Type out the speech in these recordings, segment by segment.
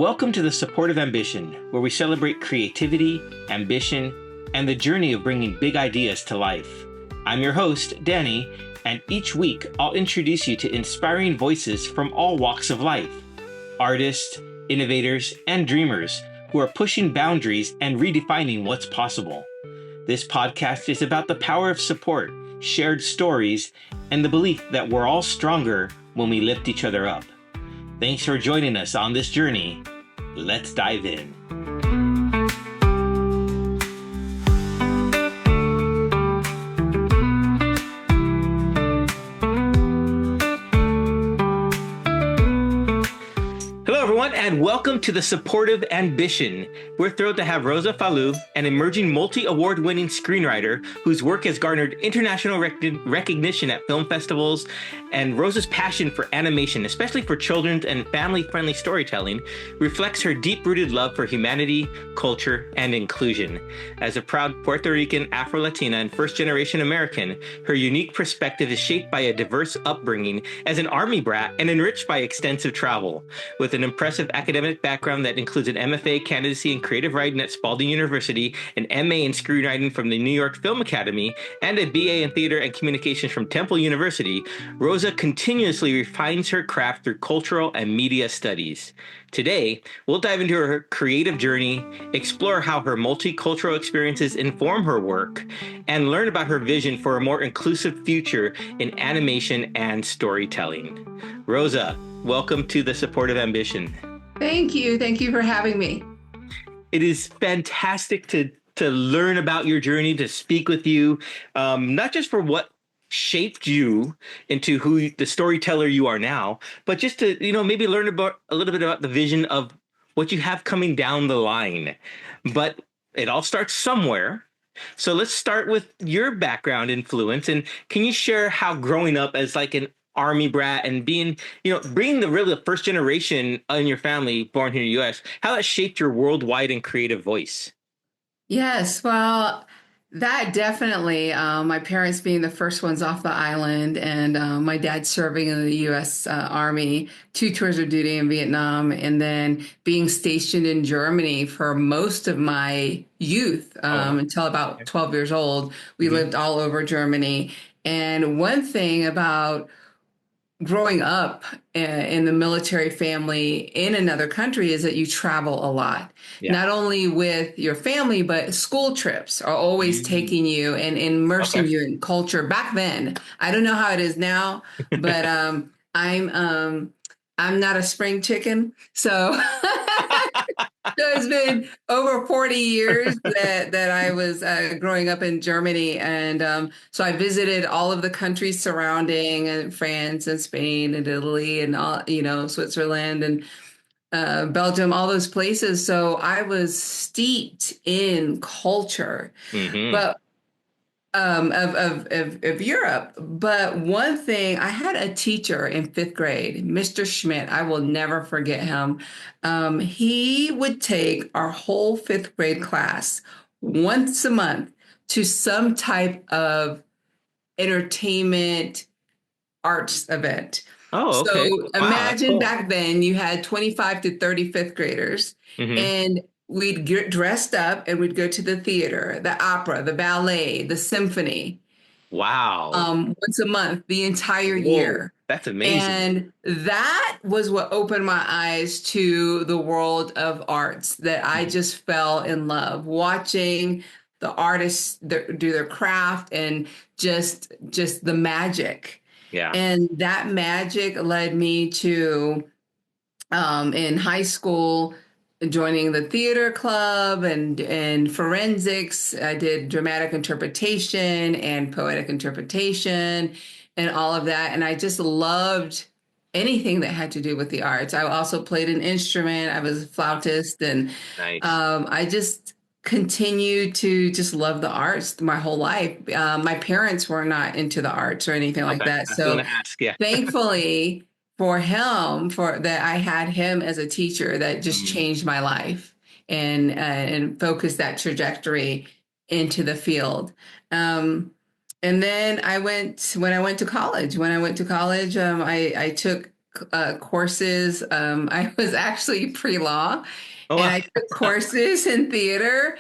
Welcome to the Supportive Ambition, where we celebrate creativity, ambition, and the journey of bringing big ideas to life. I'm your host, Danny, and each week I'll introduce you to inspiring voices from all walks of life. Artists, innovators, and dreamers who are pushing boundaries and redefining what's possible. This podcast is about the power of support, shared stories, and the belief that we're all stronger when we lift each other up. Thanks for joining us on this journey. Let's dive in. Hello, everyone, and welcome to the Supportive Ambition. We're thrilled to have Rosa Falu, an emerging multi-award-winning screenwriter whose work has garnered international recognition at film festivals, and Rosa's passion for animation, especially for children's and family-friendly storytelling, reflects her deep-rooted love for humanity, culture, and inclusion. As a proud Puerto Rican, Afro-Latina, and first-generation American, her unique perspective is shaped by a diverse upbringing as an Army brat and enriched by extensive travel. With an impressive academic background that includes an MFA candidacy in creative writing at Spalding University, an MA in screenwriting from the New York Film Academy, and a BA in theater and communications from Temple University, Rosa continuously refines her craft through cultural and media studies. Today, we'll dive into her creative journey, explore how her multicultural experiences inform her work, and learn about her vision for a more inclusive future in animation and storytelling. Rosa, welcome to the Supportive Ambition. Thank you. Thank you for having me. It is fantastic to learn about your journey, to speak with you, not just for what shaped you into who the storyteller you are now, but just to, maybe learn about a little bit about the vision of what you have coming down the line. But it all starts somewhere. So let's start with your background influence. And can you share how growing up as like an Army brat and being, bringing the first generation in your family born here in the U.S., how that shaped your worldwide and creative voice? Yes, well, that definitely, my parents being the first ones off the island and my dad serving in the U.S. Army, 2 tours of duty in Vietnam, and then being stationed in Germany for most of my youth until about 12 years old. We lived all over Germany. And one thing about growing up in the military family in another country is that you travel a lot, not only with your family, but school trips are always taking you and immersing you in culture. Back then, I don't know how it is now, but I'm not a spring chicken. So, so it's been over 40 years that I was growing up in Germany. And so I visited all of the countries surrounding France and Spain and Italy and all, Switzerland and Belgium, all those places. So I was steeped in culture. But of Europe. But one thing, I had a teacher in 5th grade, Mr. Schmidt. I will never forget him. He would take our whole 5th grade class once a month to some type of entertainment arts event. Oh, okay. So imagine back then you had 25 to 30 5th graders and we'd get dressed up and we'd go to the theater, the opera, the ballet, the symphony. Wow. Once a month, the entire year. That's amazing. And that was what opened my eyes to the world of arts, that I just fell in love watching the artists do their craft and just the magic. Yeah. And that magic led me to, in high school, joining the theater club and forensics. I did dramatic interpretation and poetic interpretation and all of that. And I just loved anything that had to do with the arts. I also played an instrument. I was a flautist. And I just continued to just love the arts my whole life. My parents were not into the arts or anything like that. So thankfully, for him, for that, I had him as a teacher that just changed my life and focused that trajectory into the field. And then when I went to college, I took courses. I was actually pre-law, Oh, and wow. I took courses in theater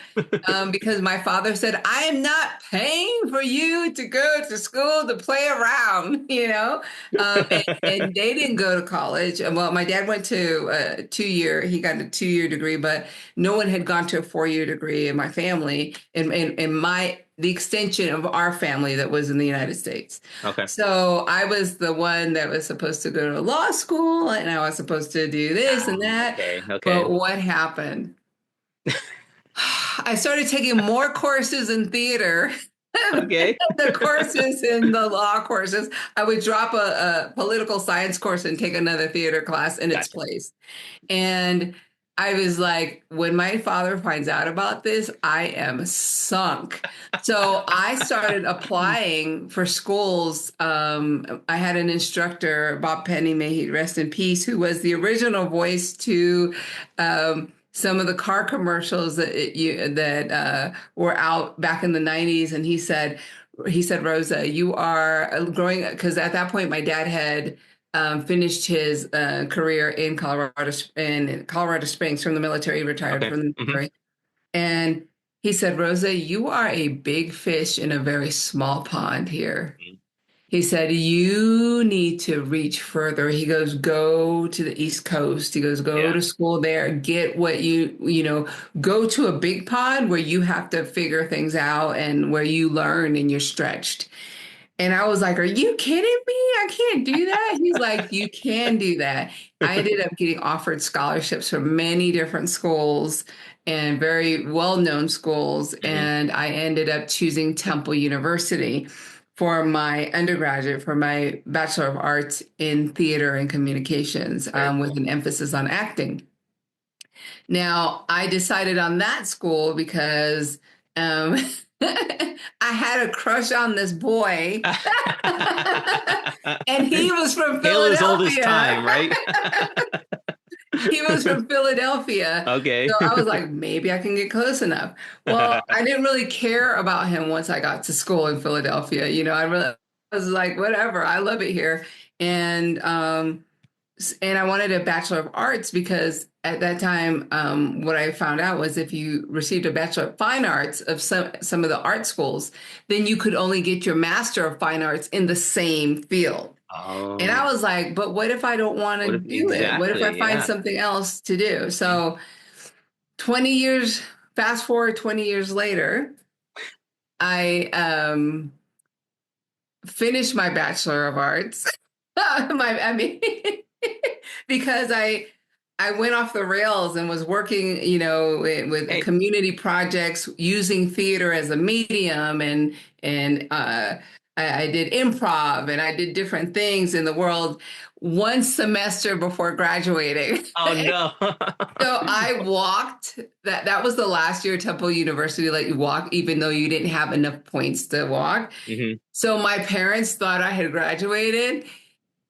because my father said, I am not paying for you to go to school to play around, and they didn't go to college. Well, my dad went to a 2 year, he got a 2 year degree, but no one had gone to a 4 year degree in my family, the extension of our family that was in the United States. Okay. So I was the one that was supposed to go to law school and I was supposed to do this and Oh, that. okay. But Okay. what happened? I started taking more courses in theater than Okay. the courses in the law courses. I would drop a political science course and take another theater class in its Gotcha. place. And I was like, when my father finds out about this, I am sunk. So I started applying for schools. I had an instructor, Bob Penny, may he rest in peace, who was the original voice to some of the car commercials that were out back in the 90s. And he said, Rosa, you are growing, because at that point my dad had finished his career in Colorado Springs from the military, retired Okay. from the Hmm. military. And he said, Rosa, you are a big fish in a very small pond here. He said, you need to reach further. He goes, go to the East Coast. He goes, go Yeah. to school there, get what go to a big pond where you have to figure things out and where you learn and you're stretched. And I was like, are you kidding me? I can't do that. He's like, you can do that. I ended up getting offered scholarships from many different schools and very well-known schools. Hmm. And I ended up choosing Temple University for my undergraduate, for my Bachelor of Arts in Theater and Communications, Very with cool. an emphasis on acting. Now, I decided on that school because um, I had a crush on this boy, and he was from Tale as old as Philadelphia. time, right? He was from Philadelphia. Okay. So I was like, maybe I can get close enough. Well, I didn't really care about him once I got to school in Philadelphia. I was like, whatever, I love it here. And I wanted a Bachelor of Arts because at that time, what I found out was if you received a Bachelor of Fine Arts of some of the art schools, then you could only get your Master of Fine Arts in the same field. And I Oh, was like, but what if I don't want to what if do it? What if I exactly? find Yeah. something else to do? So 20 years, fast forward 20 years later, I finished my Bachelor of Arts. I mean, because I went off the rails and was working, with Hey, community projects using theater as a medium, and I did improv and I did different things in the world one semester before graduating. oh no. So I walked that was the last year Temple University let you walk, even though you didn't have enough points to walk. Hmm. So my parents thought I had graduated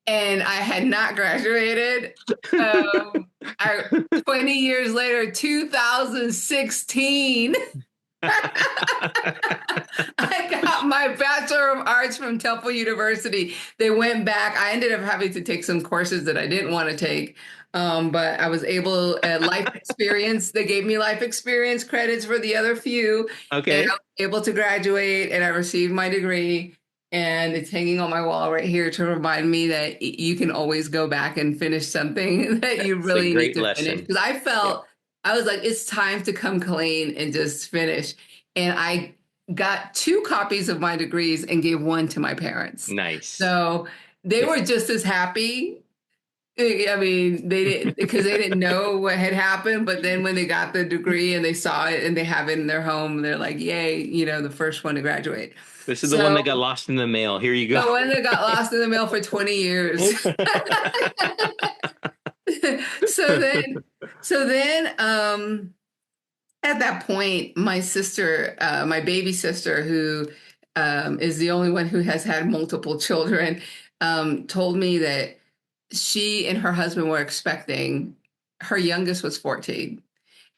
and I had not graduated. Um, 20 years later, 2016, I got my Bachelor of Arts from Temple University. They went back. I ended up having to take some courses that I didn't want to take. But I was able, life experience, they gave me life experience credits for the other few, and I Okay. was able to graduate and I received my degree. And it's hanging on my wall right here to remind me that you can always go back and finish something that you That's a really need great to finish. lesson. Because Yeah. I was like, it's time to come clean and just finish. And I got two copies of my degrees and gave one to my parents. Nice. So they were just as happy. I mean, they didn't because they didn't know what had happened. But then when they got the degree and they saw it and they have it in their home, they're like, yay, the first one to graduate. This is the one So that got lost in the mail. Here you go. the one that got lost in the mail for 20 years. so then, so then, at that point, my sister, my baby sister, who is the only one who has had multiple children, told me that she and her husband were expecting, her youngest was 14,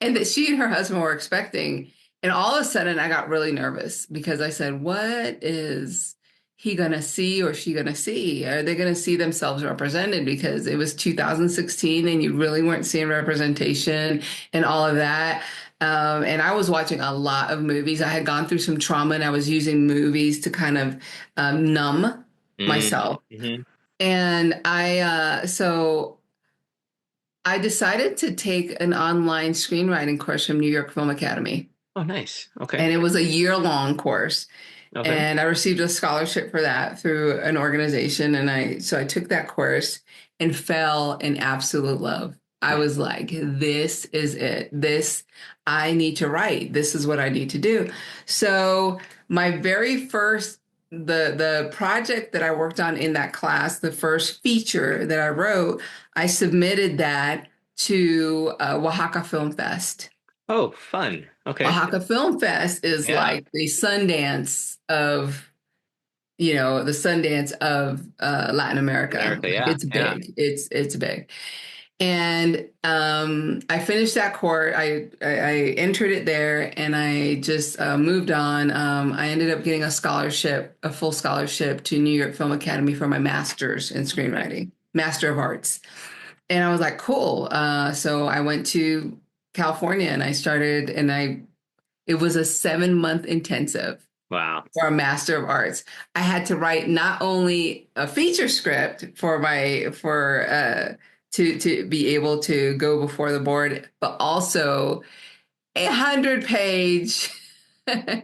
and that she and her husband were expecting. And all of a sudden, I got really nervous because I said, what is he gonna see or she gonna see? Are they gonna see themselves represented? Because it was 2016 and you really weren't seeing representation and all of that. And I was watching a lot of movies. I had gone through some trauma and I was using movies to kind of numb myself. Mm-hmm. And so I decided to take an online screenwriting course from New York Film Academy. Oh, nice. Okay. And it was a year-long course. Okay. And I received a scholarship for that through an organization. And I took that course and fell in absolute love. I Nice. was like, this is it. I need to write. This is what I need to do. So my very first, the project that I worked on in that class, the first feature that I wrote, I submitted that to Oaxaca Film Fest. Oh, fun. Okay. Oaxaca Film Fest is Yeah. like the Sundance of, the Sundance of Latin America. America. Like Yeah. it's Yeah. big. It's big. And I finished that course. I entered it there, and I just moved on. I ended up getting a scholarship, a full scholarship to New York Film Academy for my master's in screenwriting, Master of Arts. And I was like, cool. So I went to California and I started, it was a 7-month intensive Wow. for a Master of Arts. I had to write not only a feature script to be able to go before the board, but also 100-page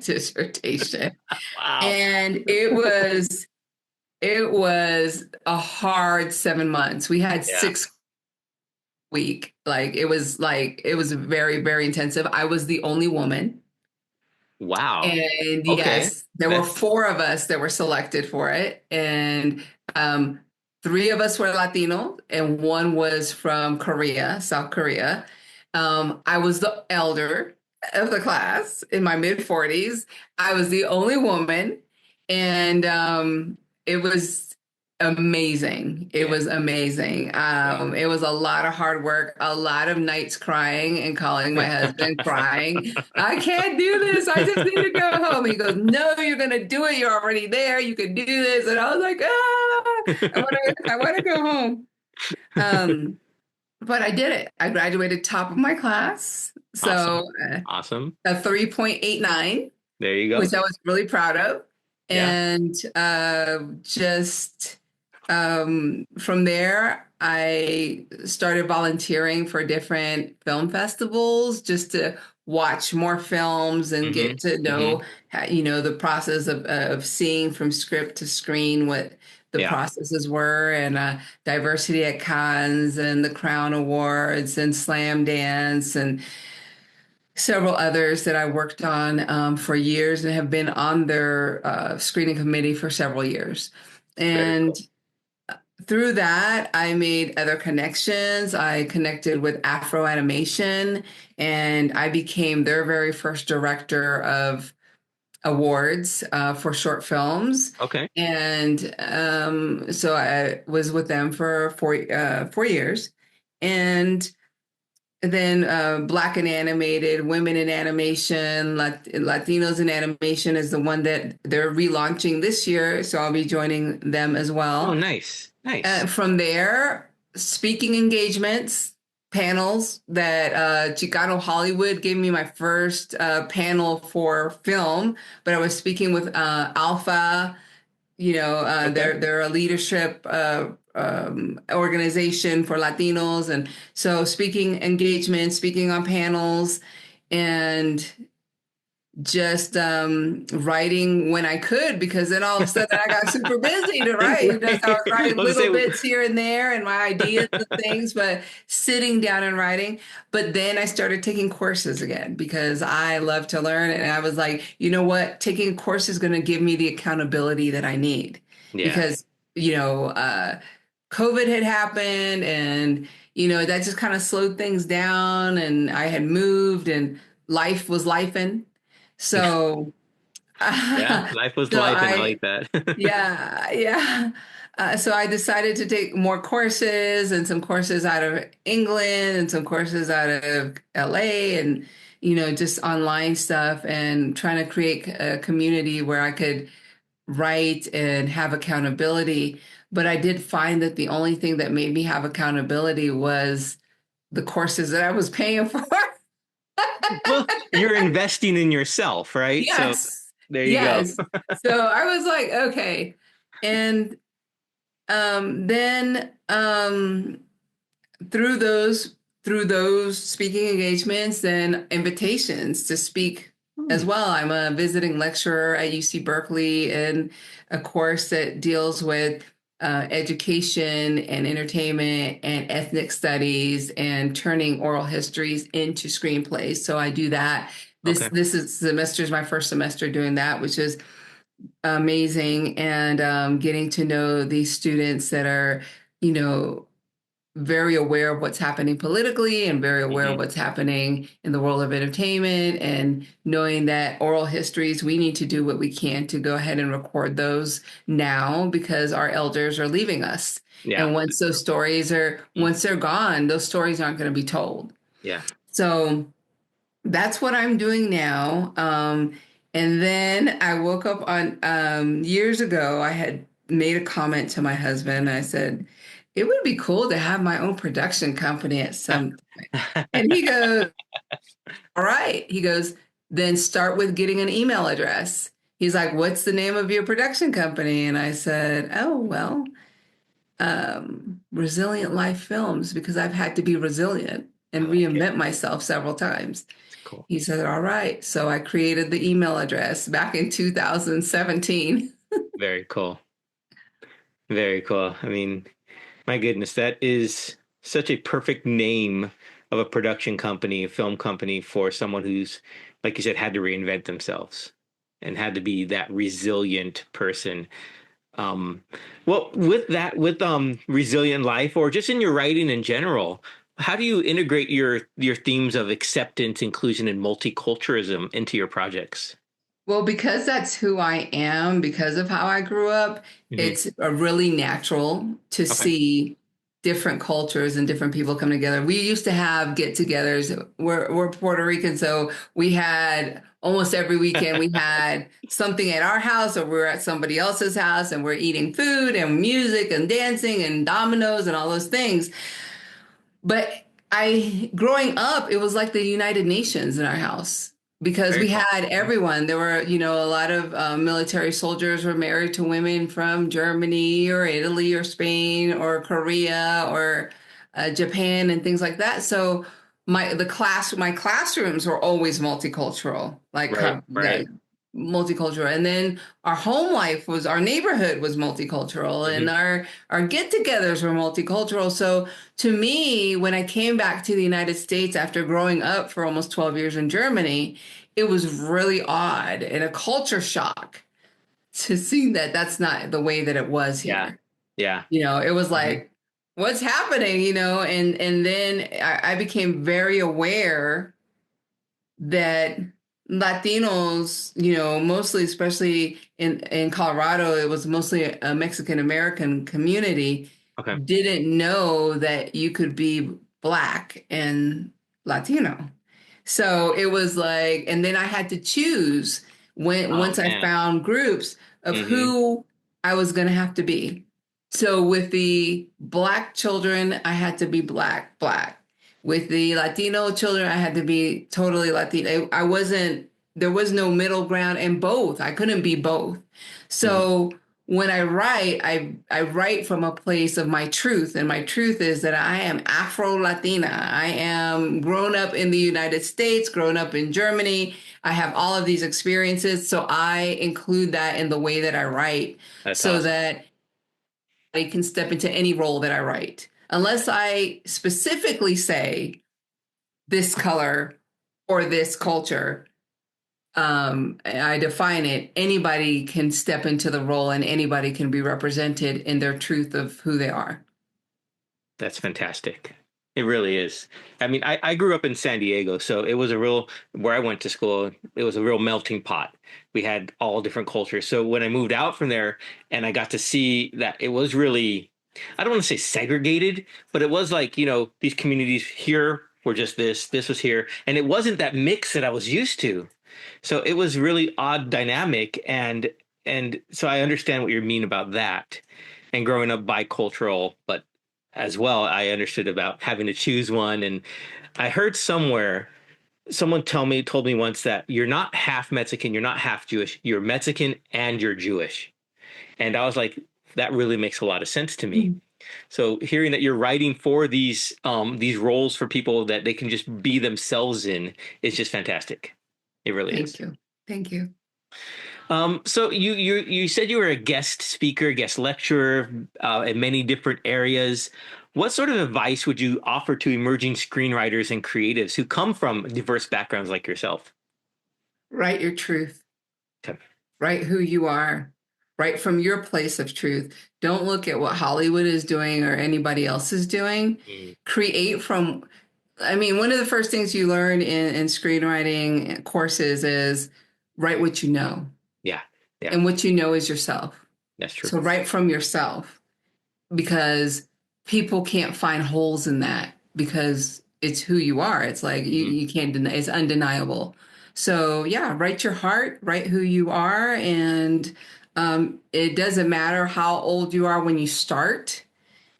dissertation. Wow. And it was a hard 7 months. We had Yeah. 6 week. It was very, very intensive. I was the only woman. Wow. And Okay. yes, there were That's 4 of us that were selected for it. And 3 of us were Latino, and one was from Korea, South Korea. I was the elder of the class in my mid 40s. I was the only woman. And it was amazing. It yeah. was amazing. Yeah. It was a lot of hard work, a lot of nights crying and calling my husband, crying. I can't do this. I just need to go home. He goes, no, you're going to do it. You're already there. You can do this. And I was like, I want to go home. But I did it. I graduated top of my class. Awesome. So Awesome. a 3.89, There you go. which I was really proud of. Yeah. And just from there, I started volunteering for different film festivals just to watch more films and Mm-hmm. get to know, the process of seeing from script to screen, what the Yeah. processes were, and diversity at Cannes and the Crown Awards and Slam Dance and several others that I worked on for years and have been on their screening committee for several years. Very And cool. through that, I made other connections. I connected with Afro Animation, and I became their very first director of awards for short films. Okay. And so I was with them for 4 years. And then Black in animated, women in animation, Latinos in animation is the one that they're relaunching this year. So I'll be joining them as Oh, well. nice. Nice. From there, speaking engagements, panels that Chicano Hollywood gave me my first panel for film, but I was speaking with Alpha. Okay. They're a leadership organization for Latinos. And so speaking engagements, speaking on panels, and just writing when I could, because then all of a sudden I got super busy to write. So I was writing Let's little say, bits here and there and my ideas and things, but sitting down and writing. But then I started taking courses again because I love to learn. And I was like, you know what? Taking a course is going to give me the accountability that I need yeah. because, COVID had happened and, that just kind of slowed things down. And I had moved and life was lifing. So, Yeah. Life was so life, and I I, like that. yeah, yeah. So I decided to take more courses and some courses out of England and some courses out of LA and, just online stuff and trying to create a community where I could write and have accountability. But I did find that the only thing that made me have accountability was the courses that I was paying for. Well, you're investing in yourself, right? So Yes. there you go. Yes. So I was like, okay. And then through those speaking engagements and invitations to speak as Hmm. well. I'm a visiting lecturer at UC Berkeley in a course that deals with education and entertainment and ethnic studies and turning oral histories into screenplays. So I do that. Okay. This is semester is my first semester doing that, which is amazing, and getting to know these students that are, you know, very aware of what's happening politically and very aware of Hmm. what's happening in the world of entertainment, and knowing that oral histories, we need to do what we can to go ahead and record those now because our elders are leaving us. Yeah. And once they're gone, those stories aren't going to be told. Yeah. So that's what I'm doing now. And then I woke up on years ago, I had made a comment to my husband. I said, it would be cool to have my own production company at some point. And he goes, all right. He goes, then start with getting an email address. He's like, what's the name of your production company? And I said, oh, well, Resilient Life Films, because I've had to be resilient I and like it. reinvent myself several times. It's cool. He said, all right. So I created the email address back in 2017. Very cool. Very cool. I mean, my goodness, that is such a perfect name of a production company, a film company for someone who's, like you said, had to reinvent themselves and had to be that resilient person. Um, well, with that, with resilient life, or just in your writing in general, how do you integrate your themes of acceptance, inclusion, and multiculturalism into your projects? Well, because that's who I am, because of how I grew up, Hmm. it's a really natural to Okay. see different cultures and different people come together. We used to have get-togethers. We're Puerto Rican, so we had almost every weekend we had something at our house or we're at somebody else's house and we're eating food and music and dancing and dominoes and all those things. But growing up, it was like the United Nations in our house because Very we cool. had Okay. everyone. There were, a lot of military soldiers were married to women from Germany or Italy or Spain or Korea or Japan and things like that. So my classrooms were always multicultural, Right. Right. multicultural. And then our neighborhood was multicultural, and Hmm. our get-togethers were multicultural. So to me, when I came back to the United States after growing up for almost 12 years in Germany, it was really odd and a culture shock to see that that's not the way that it was Yeah. here. Yeah. It was Hmm. like, what's happening, and then I became very aware that Latinos, mostly, especially in Colorado, it was mostly a Mexican American community, Okay. didn't know that you could be Black and Latino. So it was like, and then I had to choose Oh once I man. found groups of Hmm. who I was going to have to be. So with the Black children, I had to be Black. With the Latino children, I had to be totally Latino. I wasn't, there was no middle ground in both. I couldn't be both. Hmm. So when I write, I write from a place of my truth. And my truth is that I am Afro Latina. I am grown up in the United States, grown up in Germany. I have all of these experiences. So I include that in the way that I write That's so awesome. that I can step into any role that I write. Unless I specifically say this color or this culture, I define it, anybody can step into the role and anybody can be represented in their truth of who they are. That's fantastic. It really is. I mean, I grew up in San Diego, so it was a real, where I went to school, it was a real melting pot. We had all different cultures. So when I moved out from there and I got to see that it was really, I don't want to say segregated, but it was like, these communities here were just this was here. And it wasn't that mix that I was used to. So it was really odd dynamic. And and so I understand what you mean about that. And growing up bicultural, but as well, I understood about having to choose one. And I heard somewhere someone told me once that you're not half Mexican, you're not half Jewish, you're Mexican and you're Jewish. And I was like, that really makes a lot of sense to me. Mm. So hearing that you're writing for these roles for people that they can just be themselves in is just fantastic. It really is. Thank you. Thank you. So you said you were a guest speaker, guest lecturer in many different areas. What sort of advice would you offer to emerging screenwriters and creatives who come from diverse backgrounds like yourself? Write your truth. Okay. Write who you are. Write from your place of truth. Don't look at what Hollywood is doing or anybody else is doing. Mm. Create from, I mean, one of the first things you learn in screenwriting courses is write what you know. Yeah. Yeah. And what you know is yourself. That's true. So write from yourself, because people can't find holes in that, because it's who you are. It's like you can't deny, it's undeniable. So yeah, write your heart, write who you are, and it doesn't matter how old you are when you start.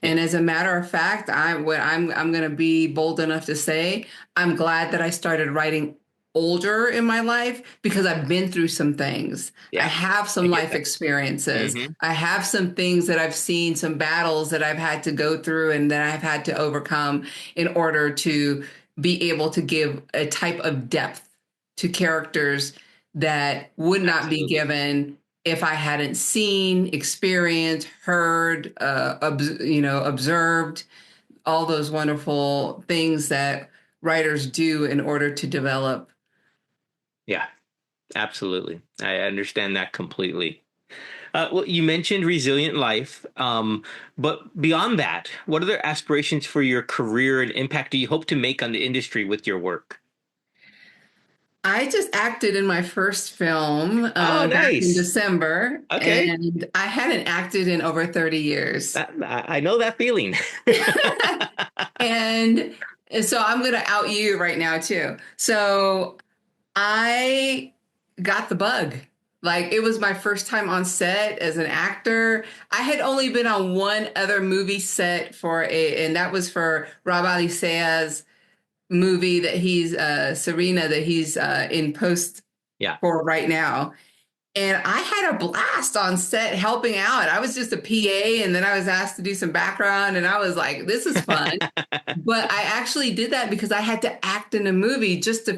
And as a matter of fact, I'm going to be bold enough to say I'm glad that I started writing older in my life, because I've been through some things. Yeah, I have some life experiences. I have some things that I've seen, some battles that I've had to go through and that I've had to overcome in order to be able to give a type of depth to characters that would not be given if I hadn't seen, experienced, heard, observed all those wonderful things that writers do in order to develop. Yeah, absolutely. I understand that completely. Well, you mentioned Resilient Life, but beyond that, what other aspirations for your career and impact do you hope to make on the industry with your work? I just acted in my first film Oh, back in nice. December, Okay. and I hadn't acted in over 30 years. I know that feeling. And so I'm going to out you right now, too. So I got the bug. Like, it was my first time on set as an actor. I had only been on one other movie set and that was for Rob Alicea's movie that he's Serena, that he's in post Yeah. for right now. And I had a blast on set helping out. I was just a PA, and then I was asked to do some background, and I was like, this is fun. But I actually did that because I had to act in a movie just a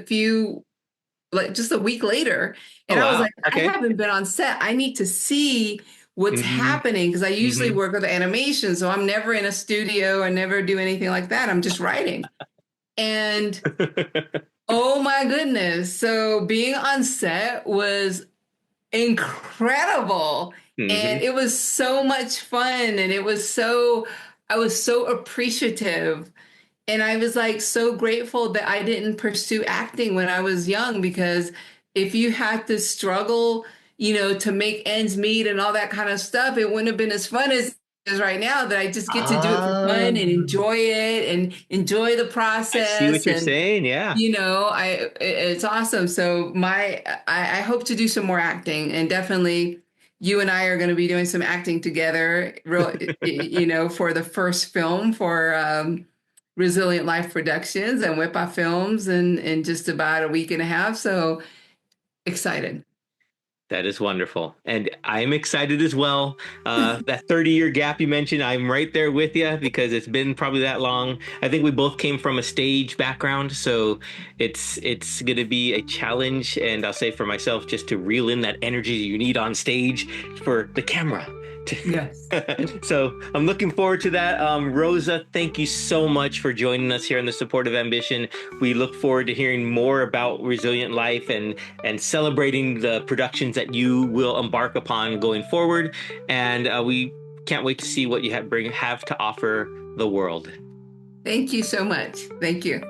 week later. Oh, And I was wow. like, I Okay. haven't been on set. I need to see what's happening, because I usually work with animation. So I'm never in a studio. I never do anything like that. I'm just writing. And oh my goodness. So being on set was incredible. And it was so much fun. And I was so appreciative. And I was like so grateful that I didn't pursue acting when I was young, because if you had to struggle, to make ends meet and all that kind of stuff, it wouldn't have been as fun as right now, that I just get to do it for fun and enjoy it and enjoy the I see what process. you're And saying. Yeah. it's awesome. So I hope to do some more acting, and definitely you and I are going to be doing some acting together, for the first film for Resilient Life Productions and Whip Films in just about a week and a half. So excited. That is wonderful. And I'm excited as well. That 30-year gap you mentioned, I'm right there with you, because it's been probably that long. I think we both came from a stage background, so it's going to be a challenge. And I'll say for myself, just to reel in that energy you need on stage for the camera. Yes. So I'm looking forward to that. Rosa, thank you so much for joining us here on the Supportive Ambition. We look forward to hearing more about Resilient Life and celebrating the productions that you will embark upon going forward. And we can't wait to see what you have to offer the world. Thank you so much. Thank you.